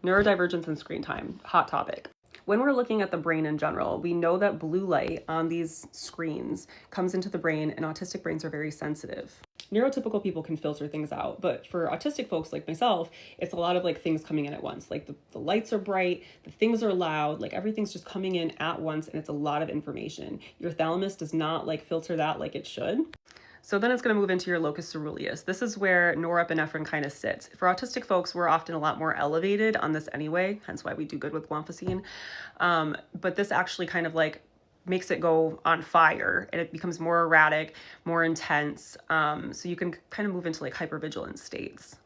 Neurodivergence and screen time, hot topic. When we're looking at the brain in general, we know that blue light on these screens comes into the brain, and autistic brains are very sensitive. Neurotypical people can filter things out, but for autistic folks like myself, it's a lot of like things coming in at once. Like the lights are bright, the things are loud, like everything's just coming in at once, and it's a lot of information. Your thalamus does not like filter that like it should. So then it's going to move into your locus ceruleus. This is where norepinephrine kind of sits. For autistic folks, we're often a lot more elevated on this anyway, hence why we do good with guanfacine. But this actually kind of like makes it go on fire, and it becomes more erratic, more intense. So you can kind of move into like hypervigilant states.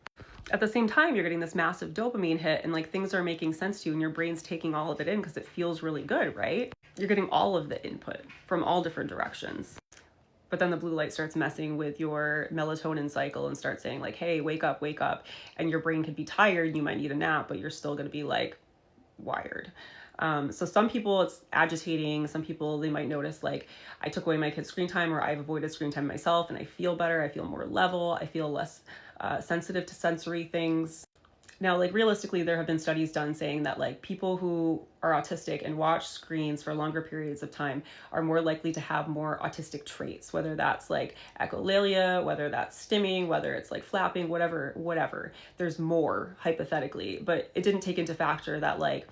At the same time, you're getting this massive dopamine hit, and like things are making sense to you, and your brain's taking all of it in because it feels really good, right? You're getting all of the input from all different directions. But then the blue light starts messing with your melatonin cycle and starts saying like, hey, wake up, wake up. And your brain could be tired, you might need a nap, but you're still going to be like wired. So some people it's agitating. Some people, they might notice like, I took away my kid's screen time, or I've avoided screen time myself, and I feel better. I feel more level. I feel less sensitive to sensory things. Now, like realistically, there have been studies done saying that like people who are autistic and watch screens for longer periods of time are more likely to have more autistic traits, whether that's like echolalia, whether that's stimming, whether it's like flapping, whatever. There's more hypothetically, but it didn't take into factor that like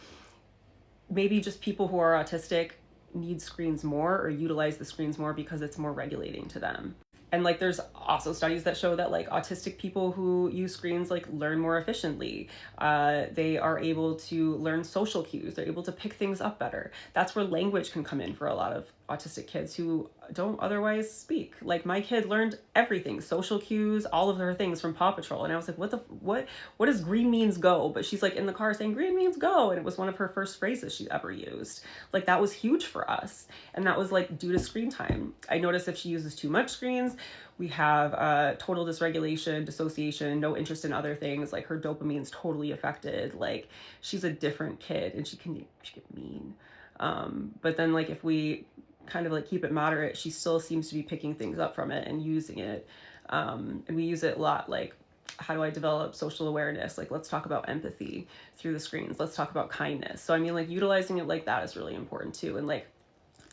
maybe just people who are autistic need screens more or utilize the screens more because it's more regulating to them. And like there's also studies that show that like autistic people who use screens like learn more efficiently. They are able to learn social cues. They're able to pick things up better. That's where language can come in for a lot of autistic kids who don't otherwise speak. Like my kid learned everything, social cues, all of her things from Paw Patrol. And I was like, what does green means go? But she's like in the car saying green means go. And it was one of her first phrases she ever used. Like that was huge for us. And that was like due to screen time. I noticed if she uses too much screens, we have total dysregulation, dissociation, no interest in other things. Like her dopamine's totally affected. Like she's a different kid, and she get mean. But then like if we kind of like keep it moderate, she still seems to be picking things up from it and using it. And we use it a lot. Like, how do I develop social awareness? Like, let's talk about empathy through the screens. Let's talk about kindness. So I mean, like utilizing it like that is really important too. And like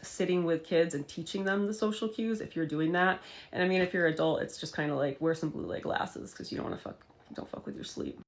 sitting with kids and teaching them the social cues if you're doing that. And I mean, if you're an adult, it's just kind of like wear some blue light glasses because you don't fuck with your sleep.